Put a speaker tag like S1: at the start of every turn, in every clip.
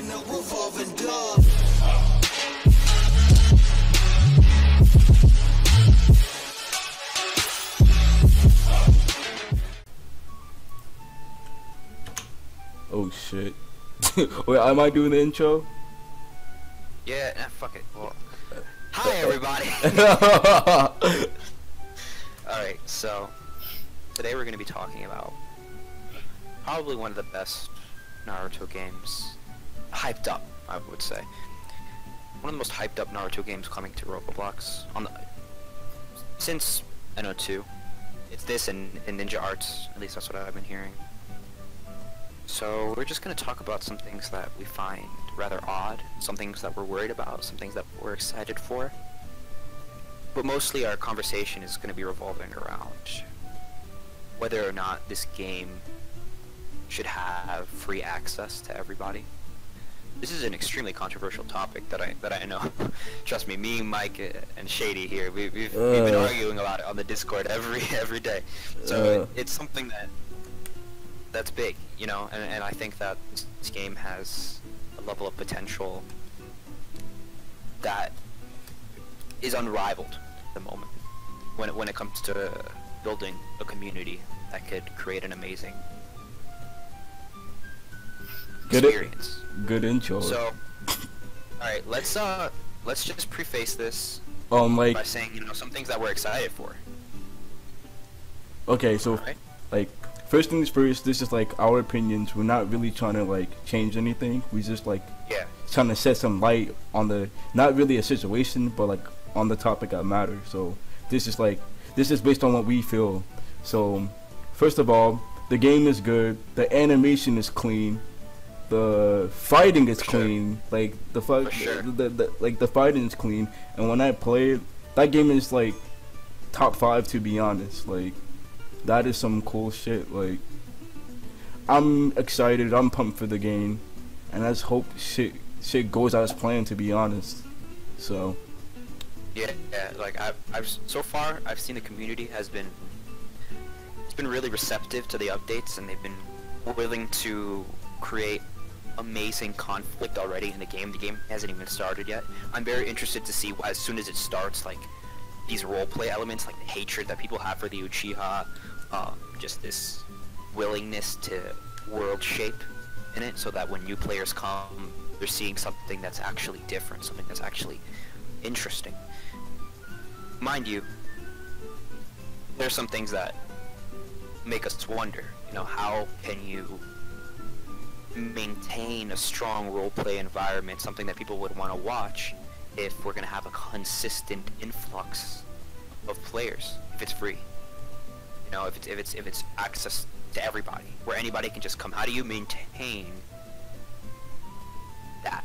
S1: in a revolving door.
S2: Oh shit. Wait, am I doing the intro?
S3: Yeah, nah, fuck it. Well, hi everybody! Alright, so today we're going to be talking about probably one of the best Naruto games. Hyped up, I would say. One of the most hyped up Naruto games coming to Roblox since NO2. It's this and Ninja Arts, at least that's what I've been hearing. So we're just going to talk about some things that we find rather odd, some things that we're worried about, some things that we're excited for. But mostly our conversation is going to be revolving around whether or not this game should have free access to everybody. This is an extremely controversial topic that I know. Trust me, Mike, and Shady here, we've been arguing about it on the Discord every day. So it's something that's big, you know, and I think that this game has a level of potential that is unrivaled at the moment when it comes to building a community that could create an amazing experience.
S2: Good intro.
S3: So, alright, let's just preface this
S2: like
S3: by saying, you know, some things that we're excited for.
S2: Okay, so
S3: Right?
S2: like first things first, this is like our opinions. We're not really trying to like change anything. We just like trying to set some light on the, not really a situation, but like on the topic that matters. So this is based on what we feel. So first of all, the game is good. The animation is clean. The fighting is clean. Like the fighting is clean. And when I play it, that game is like top 5 to be honest. Like that is some cool shit. Like I'm excited. I'm pumped for the game, and let's hope shit goes as planned. To be honest, so
S3: yeah. Like I've so far I've seen the community has been really receptive to the updates, and they've been willing to create amazing conflict already in the game. The game hasn't even started yet. I'm very interested to see as soon as it starts, like these roleplay elements, like the hatred that people have for the Uchiha, just this willingness to world shape in it, so that when new players come, they're seeing something that's actually different, something that's actually interesting. Mind you, there's some things that make us wonder, you know, how can you maintain a strong roleplay environment, something that people would want to watch, if we're going to have a consistent influx of players, if it's free, you know, if it's access to everybody, where anybody can just come. How do you maintain that,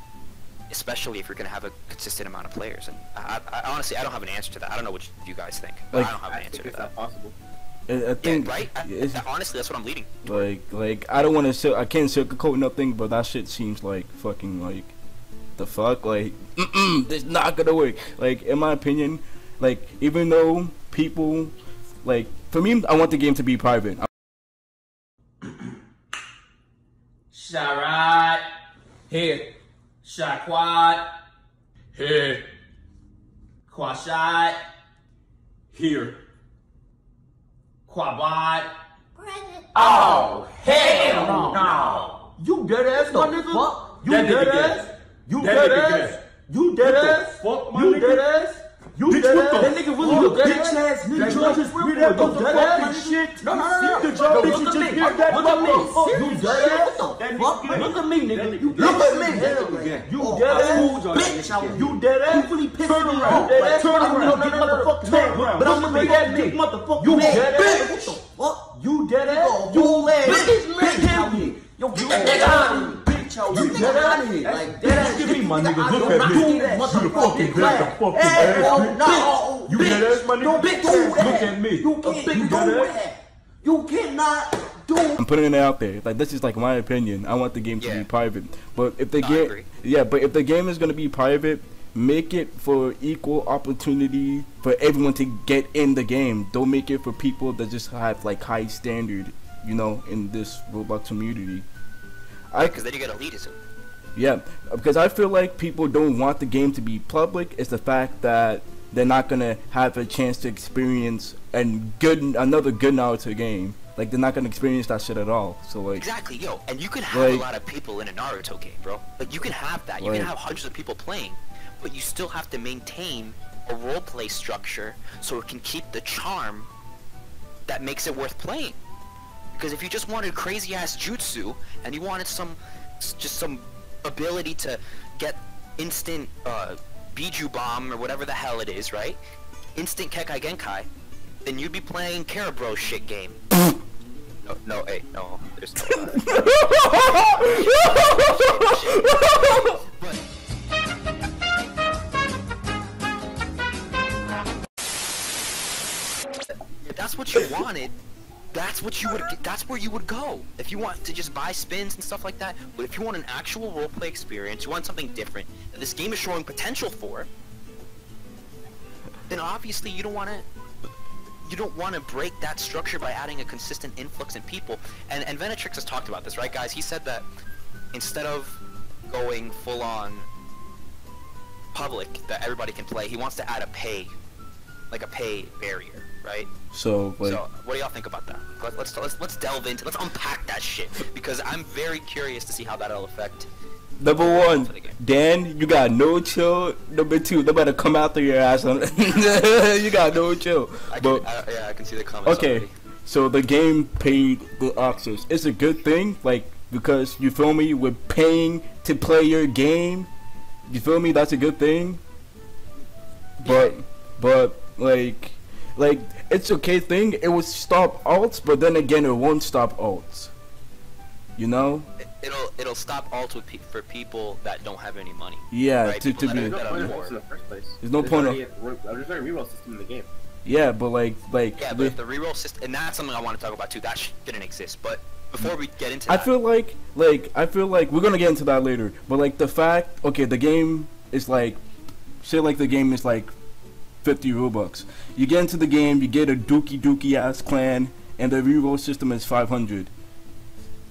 S3: especially if you're going to have a consistent amount of players? And I honestly, I don't have an answer to that. I don't know what you guys think, but
S2: like,
S3: I don't have an answer to that.
S4: Possible.
S2: I think
S3: right? Honestly, that's what I'm leading.
S2: Like I don't want to. I can't sugarcoat nothing, but that shit seems like fucking like the fuck. Like it's not gonna work. Like in my opinion, like even though people like, for me, I want the game to be private.
S4: Shot here. Shot quad here. Quad shot here. Quad. Oh hell no! You dead ass, my nigga. Fuck? You dead ass. You dead ass. You dead ass. You dead ass. You dead ass. That nigga really look dead ass. Nigga just read that motherfucking shit. No. Look at me. You dead ass. Look at me, nigga. Look at me. You dead ass. Bitch. You dead ass. You really pissed me off. Turn around. But I'm gonna make that dick, motherfucker. You dead ass. What the fuck? You dead ass. You bitch. Yo, get that out of here. You dead out of here. Like, dead ass. Look at me, my nigga. Look at me. You the fucking dead. The fucking ass. You dead ass, my nigga. Look at me. You can't do that. You cannot do it.
S2: I'm putting it out there. Like this is like my opinion. I want the game to be private. But if the but if the game is gonna be private, make it for equal opportunity for everyone to get in the game. Don't make it for people that just have like high standard, you know, in this Roblox community.
S3: Because then you get elitism.
S2: Yeah, because I feel like people don't want the game to be public. It's the fact that they're not gonna have a chance to experience another good Naruto game. Like they're not gonna experience that shit at all. So like
S3: exactly, yo, and you can have a lot of people in a Naruto game, bro. Like you can have that. You can have hundreds of people playing, but you still have to maintain a roleplay structure so it can keep the charm that makes it worth playing. Because if you just wanted crazy ass jutsu and you wanted some ability to get instant Biju Bomb or whatever the hell it is, right? Instant Kekai Genkai, then you'd be playing Karabro shit game. No, hey, no, there's no. But if that's what you wanted, that's where you would go. If you want to just buy spins and stuff like that, but if you want an actual roleplay experience, you want something different that this game is showing potential for, then obviously you don't want to break that structure by adding a consistent influx in people. And Venetrix has talked about this, right, guys? He said that instead of going full on public that everybody can play, he wants to add a pay barrier, right?
S2: So
S3: what do y'all think about that? Let's delve into, let's unpack that shit, because I'm very curious to see how that'll affect.
S2: Number one, Dan, you got no chill. Number two, they better come after your ass. You got no chill.
S3: Yeah, I can see the comments.
S2: Okay,
S3: already.
S2: So the game paid the access. It's a good thing, like, because you feel me, we're paying to play your game. You feel me? That's a good thing. But like it's okay thing. It would stop alts, but then again, it won't stop alts. You know?
S3: It'll stop alts for people that don't have any money.
S2: Yeah,
S3: right?
S2: to be.
S1: There's no point of alts in the first place.
S2: There's no point of.
S1: There's no reroll system in the game.
S2: Yeah, but like.
S3: Yeah, but the reroll system, and that's something I want to talk about too. That shouldn't exist. But before we get into that,
S2: I feel like we're gonna get into that later. But like the fact, okay, the game is like, say like the game is like 50 Robux. You get into the game, you get a dookie ass clan, and the reroll system is 500.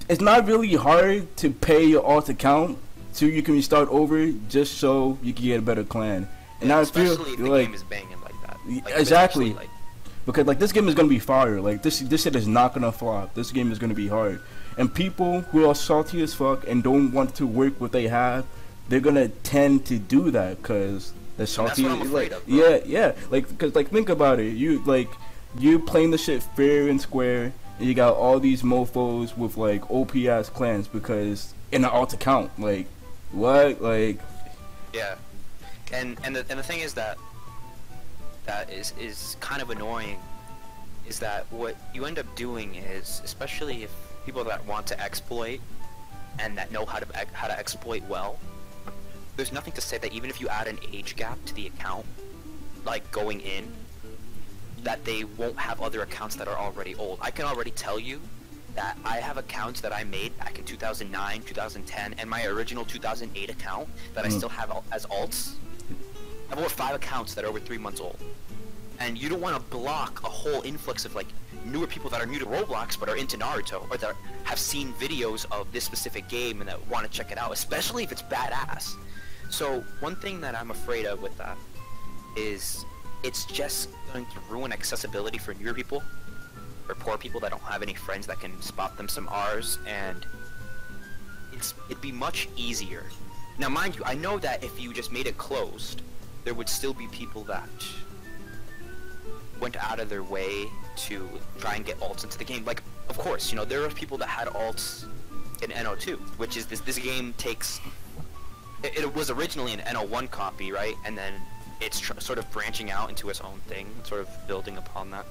S2: It's not really hard to pay your alt account so you can start over just so you can get a better clan. And
S3: yeah,
S2: I feel
S3: especially if the
S2: like
S3: game is banging like that. Like,
S2: exactly. Because like this game is gonna be fire. Like this shit is not gonna flop. This game is gonna be hard. And people who are salty as fuck and don't want to work what they have, they're gonna tend to do that because they're salty.
S3: That's what I'm afraid of, bro.
S2: Yeah. Like, because like think about it. You playing the shit fair and square, and you got all these mofos with like OP ass clans because in an alt account. Like, what? Like.
S3: Yeah. And the thing is that is kind of annoying, is that what you end up doing is, especially if people that want to exploit and that know how to exploit well, there's nothing to say that even if you add an age gap to the account, like going in, that they won't have other accounts that are already old. I can already tell you that I have accounts that I made back in 2009, 2010, and my original 2008 account that I still have as alts. I have over 5 accounts that are over 3 months old. And you don't want to block a whole influx of like newer people that are new to Roblox but are into Naruto, or that have seen videos of this specific game and that want to check it out, especially if it's badass. So one thing that I'm afraid of with that is it's just going to ruin accessibility for newer people, or poor people that don't have any friends that can spot them some R's, and it'd be much easier. Now mind you, I know that if you just made it closed, there would still be people that went out of their way to try and get alts into the game. Like, of course, you know, there are people that had alts in NO2, which is this game takes... It was originally an NO1 copy, right? And then it's sort of branching out into its own thing, sort of building upon that.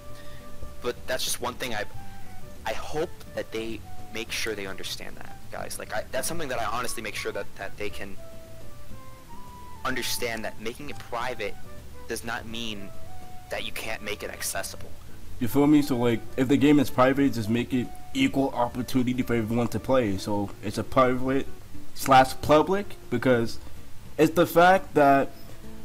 S3: But that's just one thing I hope that they make sure they understand that, guys. Like, that's something that I honestly make sure that they can understand, that making it private does not mean that you can't make it accessible.
S2: You feel me? So like, if the game is private, just make it equal opportunity for everyone to play. So it's a private / public, because it's the fact that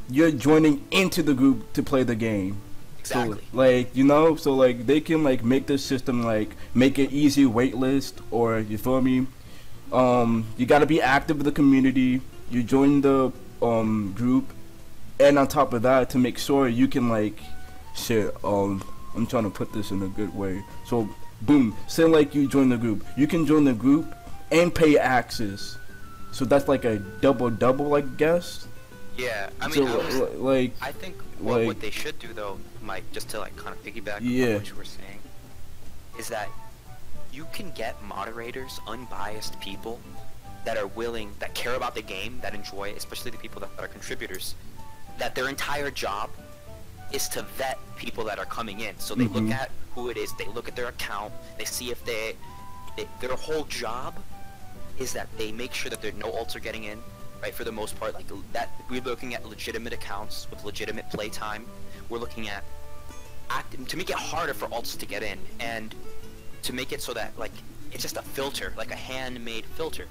S2: you're joining into the group to play the game.
S3: Exactly.
S2: So, like, you know, so like they can like make this system like make it easy waitlist, or you feel me, You gotta be active in the community. You join the group, and on top of that, to make sure you can like, shit. I'm trying to put this in a good way. So, boom. Say like you join the group. You can join the group and pay access. So that's like a double, I guess.
S3: Yeah, I mean,
S2: so,
S3: I think what they should do though, Mike, just to like kind of piggyback on what you were saying, is that you can get moderators, unbiased people that are willing, that care about the game, that enjoy it, especially the people that are contributors, that their entire job is to vet people that are coming in. So they look at who it is, they look at their account, they see if their whole job is that they make sure that there no ults are getting in, right? For the most part, like that, we're looking at legitimate accounts with legitimate playtime. We're looking at to make it harder for ults to get in, and to make it so that like it's just a filter, like a handmade filter.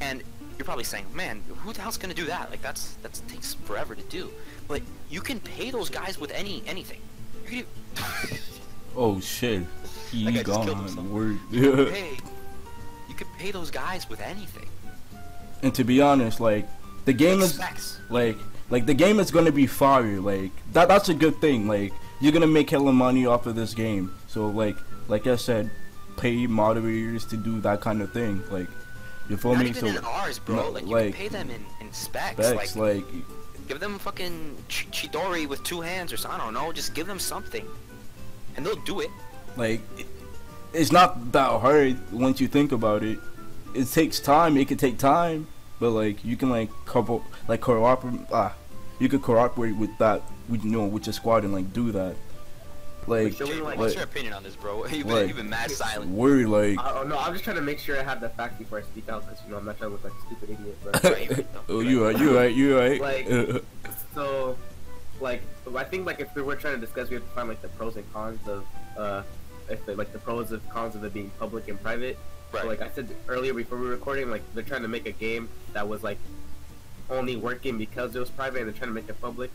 S3: And you're probably saying, man, who the hell's gonna do that? Like that takes forever to do. But you can pay those guys with anything. You can
S2: oh shit, he gone. Word.
S3: You could pay those guys with anything.
S2: And to be honest, like the game is like the game is gonna be fire. Like that's a good thing. Like you're gonna make hella money off of this game. So like I said, pay moderators to do that kind of thing. Like you feel me?
S3: Not even in ours, bro. Like you can pay them in specs. Like give them fucking Chidori with 2 hands or something. I don't know. Just give them something, and they'll do it.
S2: Like it's not that hard once you think about it. It takes time. It can take time, but like you can like cooperate. You could cooperate with that, with your squad and like do that. Like,
S3: what's your opinion on this, bro? You've been mad silent.
S2: Word, like.
S1: Oh no, I'm just trying to make sure I have the facts before I speak out, because I'm not trying to look like a stupid idiot. Bro.
S2: Oh, you right.
S1: Like, so, like, I think like if we were trying to discuss, we have to find like the pros and cons of the pros and cons of it being public and private. Right. So, like I said earlier before we were recording, like they're trying to make a game that was like only working because it was private, and they're trying to make it public.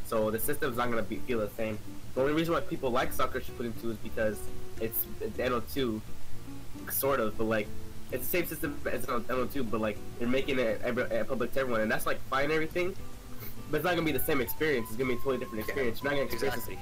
S1: So the system's not gonna feel the same. The only reason why people like Sakura Shippuden 2 is because it's NO2, sort of, but like it's the same system as NO2, but like they're making it public to everyone, and that's like fine and everything, but it's not gonna be the same experience. It's gonna be a totally different experience. You're not gonna experience it.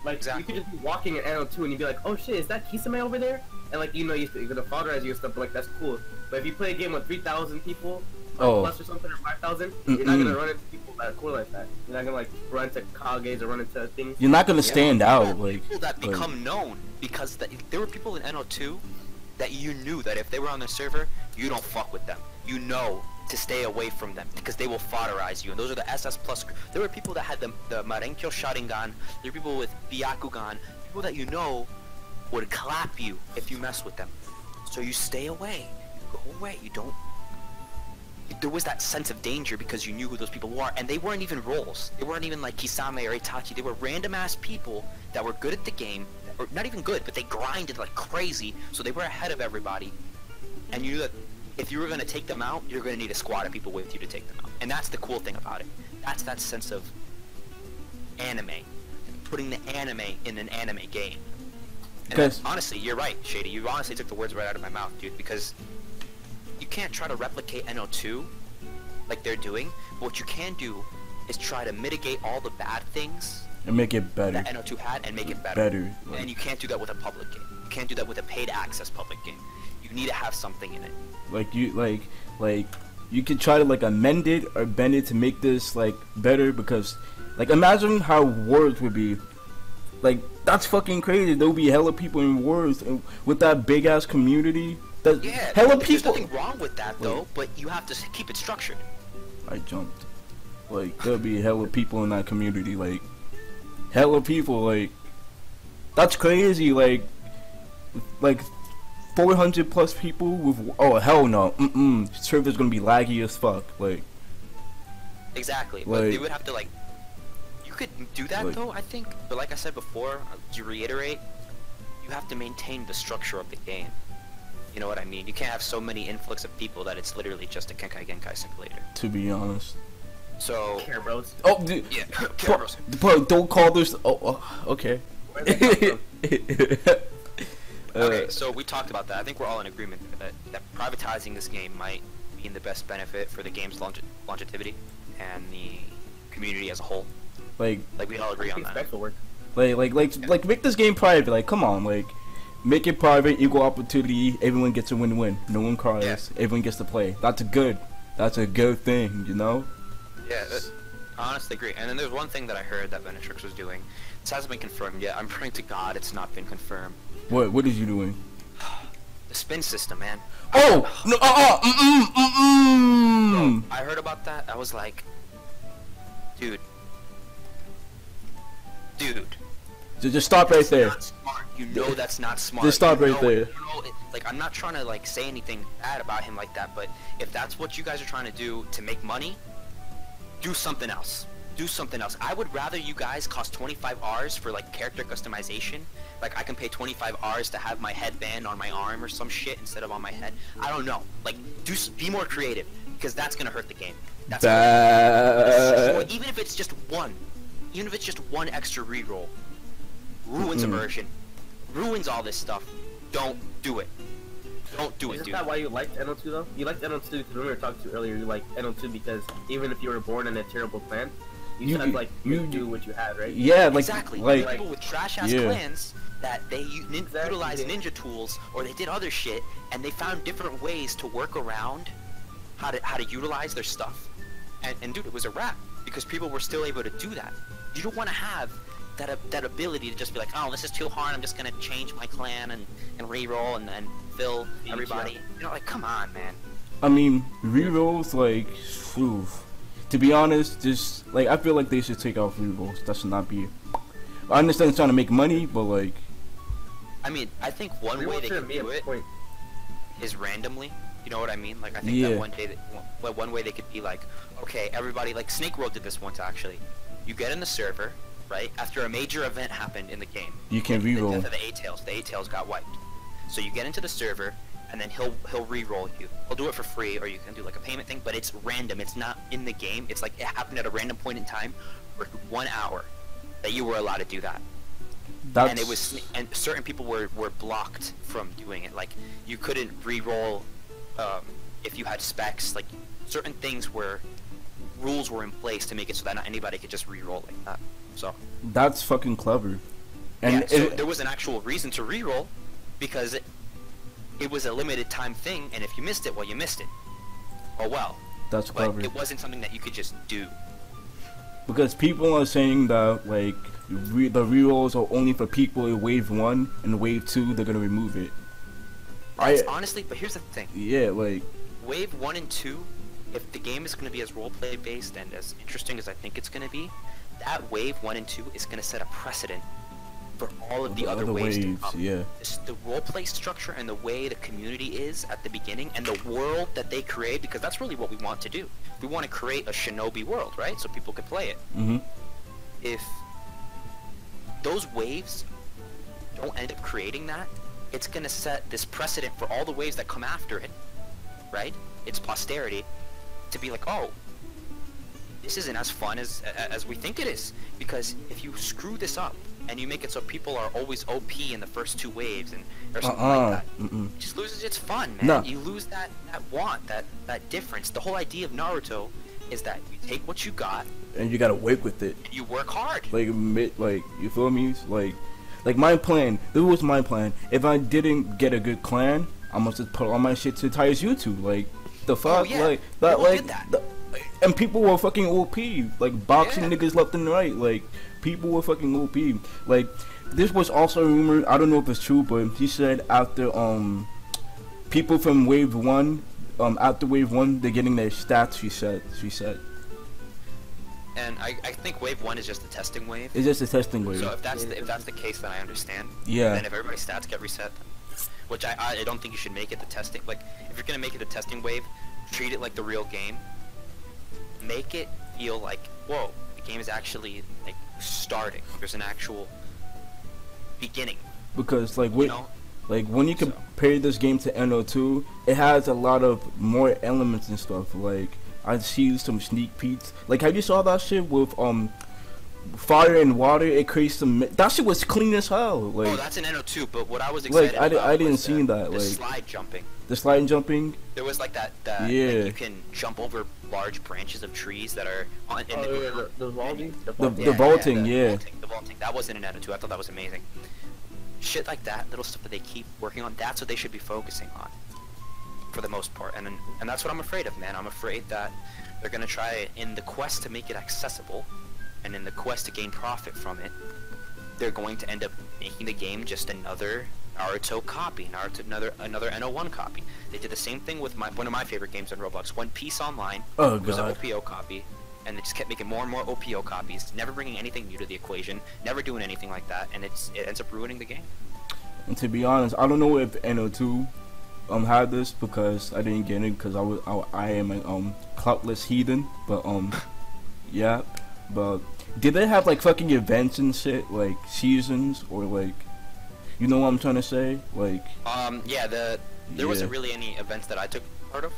S1: Like you could just be walking in NO2 and you'd be like, oh shit, is that Kisame over there? And like you're gonna fatherize you and stuff, but like that's cool. But if you play a game with 3,000 people, plus or something, or 5,000, you're not gonna run into people that are cool like that. You're not gonna like run into Kages or run into things.
S2: You're not gonna stand out, like
S3: people that become known because there were people in NO2 that you knew that if they were on the server, you don't fuck with them. You know to stay away from them because they will fatherize you, and those are the SS plus. There were people that had the Marenkyo Sharingan. There were people with Byakugan. People that you know would clap you if you mess with them. So you stay away. You go away. You don't. There was that sense of danger because you knew who those people were, and they weren't even roles. They weren't even like Kisame or Itachi. They were random ass people that were good at the game, or not even good, but they grinded like crazy, so they were ahead of everybody. And you knew that if you were going to take them out, you're going to need a squad of people with you to take them out. And that's the cool thing about it. That's that sense of anime. Putting the anime in an anime game. And honestly, you're right, Shady. You honestly took the words right out of my mouth, dude, because you can't try to replicate NO2 like they're doing, but what you can do is try to mitigate all the bad things
S2: and make it better
S3: that NO2 had and make it better. And you can't do that with a public game. You can't do that with a paid access public game. You need to have something in it. Like
S2: you could try to like amend it or bend it to make this like better, because like imagine how Worlds would be. Like that's fucking crazy. There'll be hella people in Worlds, and with that big ass community.
S3: Yeah, hella people. There's nothing wrong with that though, but you have to keep it structured.
S2: I jumped. Like there'll be hella people in that community. Like hella people. Like that's crazy. Like 400 plus people with. Oh hell no. Server's gonna be laggy as fuck. Like
S3: exactly. But they would have to like. You could do that though, I think. But like I said before, to reiterate, you have to maintain the structure of the game. You know what I mean? You can't have so many influx of people that it's literally just a Kenkai Genkai simulator.
S2: To be honest.
S3: So.
S1: Care bros.
S2: Oh, dude.
S3: Yeah. Care bros.
S2: Bro, don't call this. Oh, okay.
S3: Okay, so we talked about that. I think we're all in agreement that privatizing this game might be in the best benefit for the game's longevity and the community as a whole.
S2: Like
S3: we all agree on that.
S2: Like make this game private. Like, come on, like, make it private, equal opportunity. Everyone gets a win-win. No one cries. Yeah. Everyone gets to play. That's a good thing, you know.
S3: Yeah, I honestly agree. And then there's one thing that I heard that Venetrix was doing. This hasn't been confirmed yet. I'm praying to God it's not been confirmed.
S2: What is you doing?
S3: The spin system, man.
S2: Oh no!
S3: Bro, I heard about that. I was like, dude.
S2: Just stop right there.
S3: Not smart. You know that's not smart.
S2: Just stop right there.
S3: Like, I'm not trying to like say anything bad about him like that, but if that's what you guys are trying to do to make money, do something else. Do something else. I would rather you guys cost 25 Rs for like character customization. Like, I can pay 25 Rs to have my headband on my arm or some shit instead of on my head. I don't know. Like, be more creative, because that's gonna hurt the game. That's even if it's just one. Even if it's just one extra reroll, ruins immersion, ruins all this stuff. Don't do it. Don't do it, dude.
S1: Is that why you liked NO2 though? You liked NO2 because when we were talking to you earlier, you liked NO2 because even if you were born in a terrible clan, you do what you had, right?
S2: Yeah, like
S3: exactly. Like people with trash ass clans that they utilize ninja tools or they did other shit and they found different ways to work around how to utilize their stuff. And dude, it was a wrap because people were still able to do that. You don't want to have that ability to just be like, oh, this is too hard, I'm just gonna change my clan and reroll and then fill everybody. You know, like, come on, man.
S2: I mean, rerolls, like, oof. To be honest, just like, I feel like they should take out rerolls. That should not be. I understand it's trying to make money, but like,
S3: I mean, I think one way they can do it is randomly. You know what I mean? Like, I think that one way they could be like, okay, everybody, like Snake World did this once actually. You get in the server, right? After a major event happened in the game,
S2: you can reroll.
S3: The death of the A-Tails. The A-Tails got wiped. So you get into the server, and then he'll re-roll you. He'll do it for free, or you can do like a payment thing, but it's random. It's not in the game. It's like it happened at a random point in time for 1 hour that you were allowed to do that. And it was, and certain people were blocked from doing it. Like, you couldn't re-roll if you had specs. Like, certain things where rules were in place to make it so that not anybody could just re-roll like that. So
S2: that's fucking clever. And
S3: yeah, so there was an actual reason to re-roll because it was a limited time thing, and if you missed it, well, you missed it. Oh well.
S2: That's clever.
S3: But it wasn't something that you could just do.
S2: Because people are saying that like the rerolls are only for people in Wave 1, and Wave 2 they're gonna remove it.
S3: Honestly, but here's the thing.
S2: Yeah, like
S3: Wave 1 and 2, if the game is gonna be as roleplay based and as interesting as I think it's gonna be, that Wave 1 and 2 is gonna set a precedent for all of the other waves to come.
S2: Yeah.
S3: The roleplay structure and the way the community is at the beginning and the world that they create, because that's really what we want to do. We want to create a shinobi world, right? So people can play it.
S2: Mm-hmm.
S3: If those waves don't end up creating that, it's gonna set this precedent for all the waves that come after it, right? Its posterity, to be like, oh, this isn't as fun as we think it is. Because if you screw this up, and you make it so people are always OP in the first 2 waves and or something like that, it just loses its fun, man.
S2: No.
S3: You lose that that difference. The whole idea of Naruto is that you take what you got
S2: and you gotta work with it.
S3: And you work hard.
S2: Like you feel me? Like my plan. This was my plan. If I didn't get a good clan, I'm gonna just put all my shit to Ty's YouTube. Like the fuck,
S3: yeah.
S2: And people were fucking OP. Like boxing niggas left and right. Like people were fucking OP. Like this was also a rumor. I don't know if it's true, but he said after people from Wave 1, after Wave 1, they're getting their stats. She said.
S3: And I think Wave 1 is just a testing wave.
S2: It's just a testing wave.
S3: So if that's the case, then I understand.
S2: Yeah.
S3: Then if everybody's stats get reset, which I don't think you should make it the testing. Like if you're gonna make it a testing wave, treat it like the real game. Make it feel like, whoa, the game is actually like starting. There's an actual beginning.
S2: Because like when you compare this game to NO2, it has a lot of more elements and stuff. Like I see some sneak peeks. Like have you saw that shit with fire and water. It creates some. That shit was clean as hell. Like,
S3: oh, that's an NO2. But what I was excited
S2: like,
S3: about
S2: I didn't
S3: was
S2: see that.
S3: The
S2: like
S3: slide jumping.
S2: The slide jumping.
S3: There was like that. Yeah. Like, you can jump over large branches of trees that are on.
S1: The vaulting.
S2: The vaulting.
S3: The vaulting. That wasn't an NO2. I thought that was amazing. Shit like that, little stuff that they keep working on. That's what they should be focusing on, for the most part. And that's what I'm afraid of, man. I'm afraid that they're gonna try in the quest to make it accessible, and in the quest to gain profit from it, they're going to end up making the game just another Naruto copy, another NO1 copy. They did the same thing with one of my favorite games on Roblox, One Piece Online.
S2: Oh,
S3: it was
S2: God.
S3: an OPO copy, and they just kept making more and more OPO copies, never bringing anything new to the equation, never doing anything like that, and it ends up ruining the game.
S2: And to be honest, I don't know if NO2 had this, because I didn't get it, because I am a cloutless heathen, but yeah. But did they have like fucking events and shit, like seasons, or like, you know what I'm trying to say? Like,
S3: yeah, there wasn't really any events that I took part of,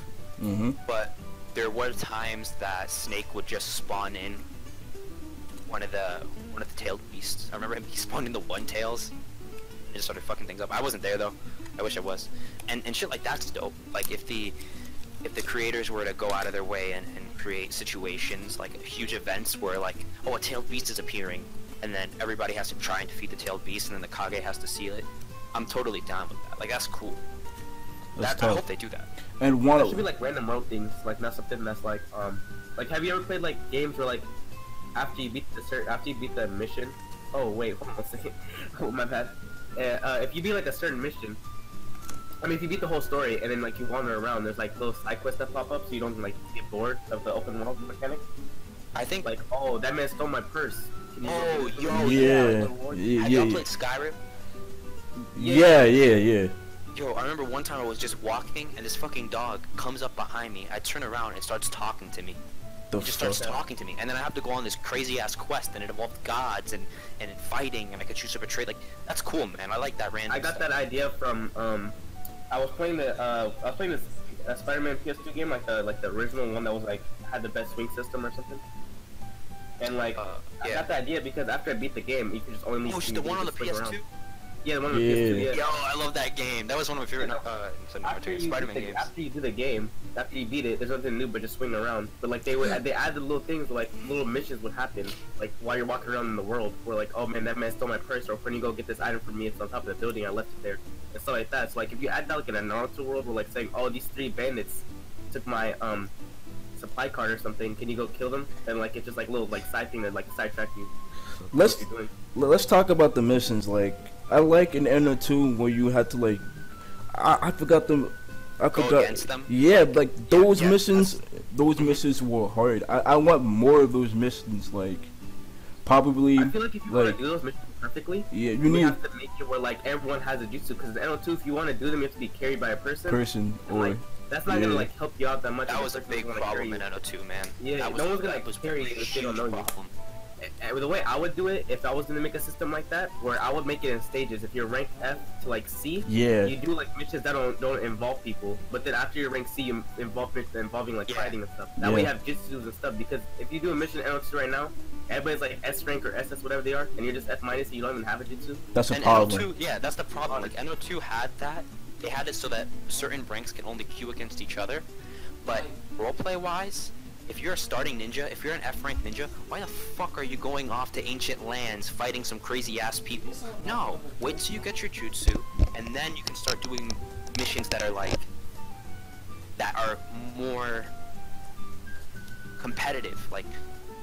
S3: but there were times that Snake would just spawn in one of the tailed beasts. I remember him spawning the one tails and just started fucking things up. I wasn't there though. I wish I was. And shit like that's dope. Like if the creators were to go out of their way and create situations like huge events where like, oh, a tailed beast is appearing, and then everybody has to try and defeat the tailed beast, and then the Kage has to seal it. I'm totally down with that. Like that's cool. I hope they do that.
S2: And
S1: that should be like random world things, like not something that's like have you ever played like games where like after you beat the mission? Oh wait, hold on a second. Oh my bad. If you beat like a certain mission, I mean if you beat the whole story and then like you wander around, there's like little side quests that pop up so you don't like get bored of the open world mechanic. I think like, oh, that man stole my purse.
S3: Oh, yo,
S2: yeah.
S3: Have y'all played Skyrim?
S2: Yeah.
S3: Yo, I remember one time I was just walking and this fucking dog comes up behind me. I turn around and it starts talking to me. It just starts talking to me, and then I have to go on this crazy ass quest, and it involved gods and fighting, and I could choose to betray. Like that's cool, man. I like that random.
S1: I got
S3: stuff.
S1: that idea from I was playing this Spider-Man PS2 game, like the original one that was like had the best swing system or something. And like I got the idea because after I beat the game, you could just only.
S3: Oh, the one on the PS2.
S1: Around. Yeah, the one on the PS2. Yeah.
S3: Yo, I love that game. That was one of my favorite Spider-Man games.
S1: After you do the game, after you beat it, there's nothing new but just swing around. But like they added little things, like little missions would happen, like while you're walking around in the world, where like, oh man, that man stole my purse, or when you go get this item from me, it's on top of the building, I left it there, and stuff like that. So like if you add that like in a Naruto world, where like saying, oh, these 3 bandits took my supply card or something, can you go kill them? And like it's just like little like side thing that like sidetrack you.
S2: Let's talk about the missions. Like I like in NO2 where you had to like I forgot them. I forgot.
S3: Go against them?
S2: Yeah, like those missions. Those missions were hard. I want more of those missions. Like probably.
S1: I feel like if you want to do those missions perfectly,
S2: yeah, you
S1: have to make it where like everyone has a jutsu. Because in NO2, if you want to do them, you have to be carried by a person.
S2: Or
S1: like, that's not gonna like help you out that much.
S3: That was a big problem in NO2, man.
S1: Yeah, no one's gonna like carry you if they don't know you. And the way I would do it, if I was gonna make a system like that, where I would make it in stages. If you're rank F to like C, you do like missions that don't involve people. But then after you're rank C, you involve missions involving like fighting and stuff. That way you have jutsus and stuff. Because if you do a mission in NO2 right now, everybody's like S rank or SS whatever they are, and you're just F minus and you don't even have a jutsu.
S2: That's a problem.
S3: NO2, yeah, that's the problem. Like NO2 had that. They had it so that certain ranks can only queue against each other. But roleplay wise, if you're a starting ninja, if you're an F-rank ninja, why the fuck are you going off to ancient lands fighting some crazy-ass people? No, wait till you get your jutsu, and then you can start doing missions that are like, that are more competitive, like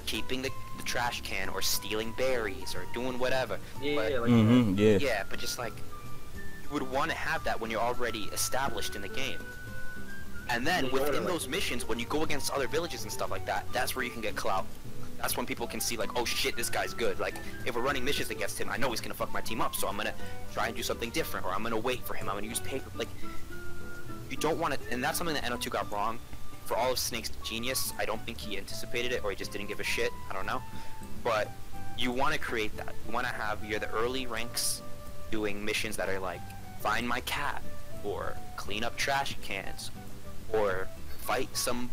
S3: keeping the trash can, or stealing berries, or doing whatever.
S1: Yeah,
S3: but just like, you would want to have that when you're already established in the game. And then within those missions, when you go against other villages and stuff like that, that's where you can get clout. That's when people can see like, oh shit, this guy's good. Like, if we're running missions against him, I know he's gonna fuck my team up, so I'm gonna try and do something different, or I'm gonna wait for him, I'm gonna use paper. Like, you don't want to, and that's something that NO2 got wrong. For all of Snake's genius, I don't think he anticipated it, or he just didn't give a shit, I don't know. But you want to create that. You want to have, you're the early ranks doing missions that are like, find my cat, or clean up trash cans, or fight some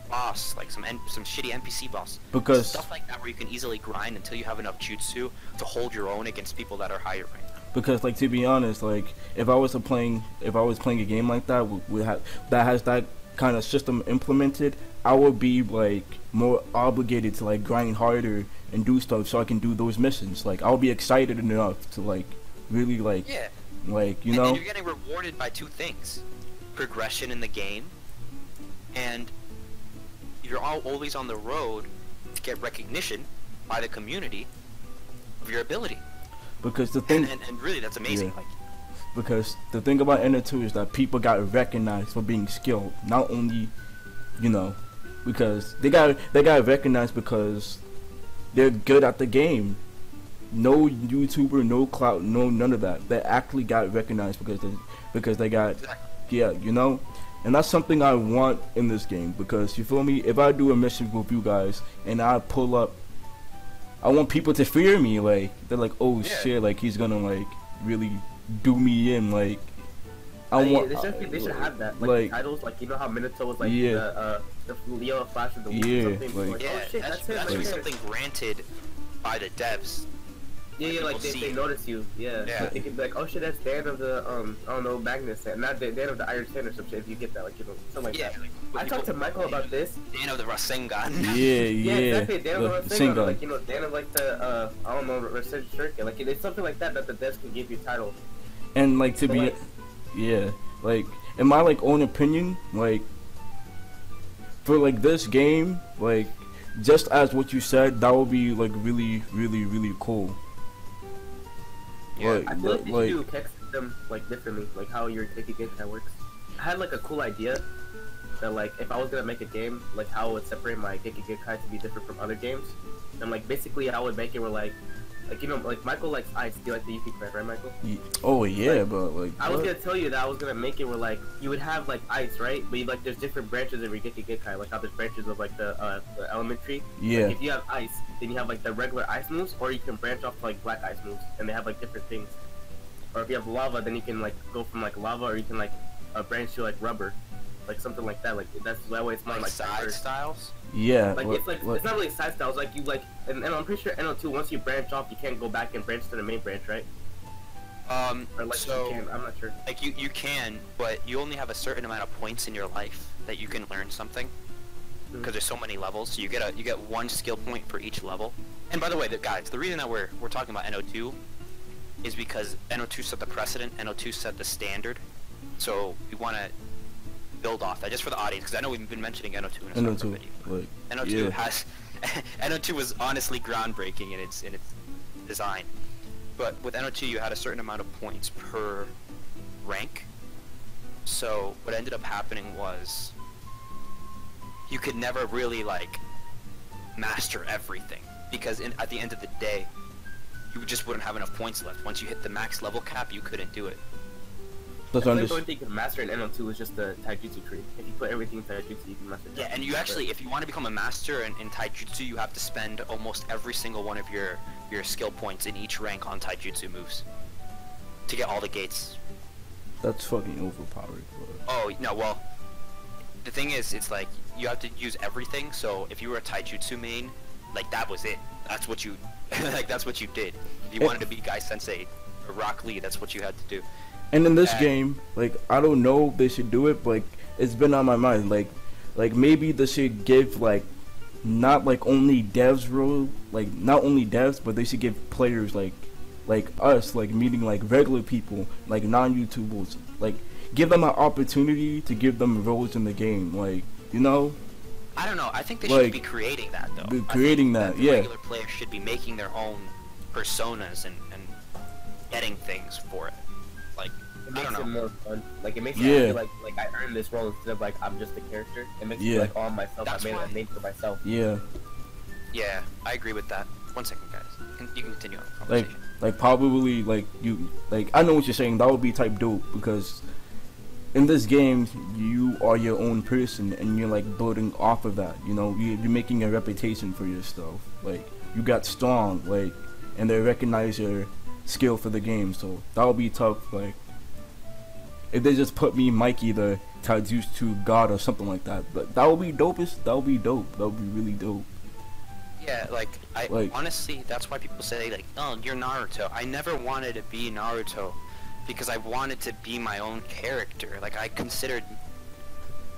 S3: boss, like some shitty NPC boss.
S2: Because
S3: stuff like that where you can easily grind until you have enough jutsu to hold your own against people that are higher ranked.
S2: Because, like, to be honest, like, if I was playing a game like that, that has that kind of system implemented, I would be like more obligated to like grind harder and do stuff so I can do those missions. Like, I'll be excited enough to like really like like you know.
S3: And you're getting rewarded by two things: progression in the game, and you're always on the road to get recognition by the community of your ability.
S2: Because the thing,
S3: and really, that's amazing.
S2: Yeah.
S3: Like,
S2: because the thing about NO2 is that people got recognized for being skilled, not only, you know, because they got recognized because they're good at the game. No YouTuber, no clout, no none of that. They actually got recognized because they got, yeah, you know. And that's something I want in this game, because you feel me? If I do a mission with you guys and I pull up, I want people to fear me. Like, they're like, oh shit, like he's gonna like really do me in. Like, I want.
S1: They should have that. Like the titles, like, you know how Minato was like the Leo Flash of the Week or something. Like,
S3: yeah,
S1: oh shit,
S3: that's
S1: him.
S3: something granted by the devs.
S1: Yeah, like they notice you. Yeah. Like, they can be like, oh shit, that's Dan of the I don't know, Magnus, not Dan of the Iron Ten or some shit. If you get that, like, you know, something like that. Like, I talked to Michael about this.
S3: Dan of the Rasengan.
S1: Yeah, exactly. Dan of the Rasengan.
S2: Rasengan.
S1: Like, you know, Dan of like the I don't know, Rasengan Shuriken. Like, it's something like that the devs can give you title.
S2: And like to be, yeah, like in my like own opinion, like for like this game, like just as what you said, that would be like really, really, really cool.
S1: Yeah, I feel like they should do Keck system like differently, like how your Gekigenkai works. I had like a cool idea that like if I was gonna make a game, like how I would separate my Gekigenkai to be different from other games. And like basically I would make it where like you know, like Michael likes ice. Do you like the Yuki crab, right, Michael?
S2: Oh yeah, like, but like
S1: I was gonna tell you that I was gonna make it where like you would have like ice, right? But you, like there's different branches of your Gekigenkai, like how there's branches of like the elementary.
S2: Yeah.
S1: Like, if you have ice, then you have like the regular ice moves, or you can branch off to like black ice moves, and they have like different things. Or if you have lava, then you can like go from like lava, or you can like branch to like rubber, like something like that. Like that's that way it's more like
S3: side styles.
S2: Yeah.
S1: Like it's not really side styles. Like you like, and I'm pretty sure NO2 once you branch off, you can't go back and branch to the main branch, right? Or like
S3: so
S1: you can, I'm not sure.
S3: Like you can, but you only have a certain amount of points in your life that you can learn something. Because there's so many levels, so you get one skill point for each level. And by the way, guys, the reason that we're talking about NO2 is because NO2 set the precedent, NO2 set the standard. So we want to build off that just for the audience, because I know we've been mentioning NO2 in a separate video.
S2: Like,
S3: NO2 has NO2 was honestly groundbreaking in its design. But with NO2 you had a certain amount of points per rank. So what ended up happening was you could never really like master everything, because at the end of the day you just wouldn't have enough points left. Once you hit the max level cap, you couldn't do it.
S1: I think the only thing you can master in NO2 is just the Taijutsu tree. If you put everything in Taijutsu, you can master it.
S3: Yeah, and you actually, if you want to become a master in Taijutsu, you have to spend almost every single one of your skill points in each rank on Taijutsu moves to get all the gates.
S2: That's fucking overpowered. Bro.
S3: Oh, no, well, the thing is, it's like, you have to use everything, so if you were a Taijutsu main, like, that was it. That's what you, like, that's what you did. If you wanted to be Guy Sensei or Rock Lee, that's what you had to do.
S2: And in this game, like, I don't know if they should do it, but like, it's been on my mind. Like maybe they should give like, not like only devs role, like not only devs, but they should give players like us, like meeting like regular people, like non-YouTubers, like give them an opportunity to give them roles in the game, like, you know.
S3: I don't know. I think they should be creating that though.
S2: Creating that, yeah.
S3: Regular players should be making their own personas and getting things for it. Like,
S1: it makes it more fun. Like, it makes it feel like I earned this role instead of like I'm just a character. It makes me like all myself. I made a name for myself.
S2: Yeah.
S3: Yeah, I agree with that. 1 second, guys. You can continue on the conversation.
S2: Like probably like you like I know what you're saying. That would be type dope, because in this game you are your own person and you're like building off of that. You know, you're making a reputation for yourself. Like, you got strong, like, and they recognize your skill for the game, so that would be tough. Like, if they just put me Mikey the Taijutsu God or something like that. But that would be dopest. That would be dope. That would be really dope.
S3: Yeah, like honestly, that's why people say like, oh, you're Naruto. I never wanted to be Naruto because I wanted to be my own character. Like I considered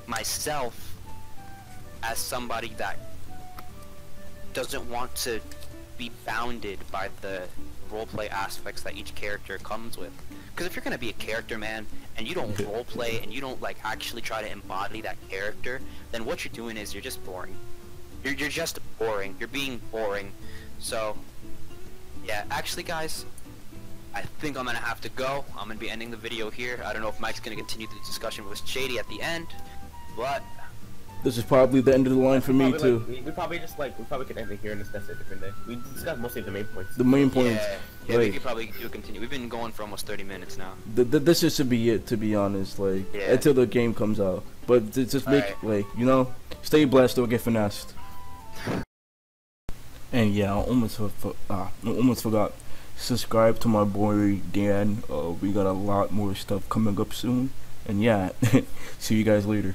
S3: myself as somebody that doesn't want to be bounded by the roleplay aspects that each character comes with. Because if you're gonna be a character, man, and you don't roleplay and you don't like actually try to embody that character, then what you're doing is you're just boring. You're just boring. You're being boring. So, yeah, actually, guys, I think I'm gonna have to go. I'm gonna be ending the video here. I don't know if Mike's gonna continue the discussion with Shady at the end, but
S2: this is probably the end of the line for me too.
S1: We probably could end it here and discuss it a different day. We discussed mostly the main points.
S2: The main points.
S3: Yeah, we could probably do continue. We've been going for almost 30 minutes now.
S2: This just should be it, to be honest. Like until the game comes out. But just make like stay blessed or get finessed. And yeah, I almost forgot. Subscribe to my boy Dan. We got a lot more stuff coming up soon. And yeah, see you guys later.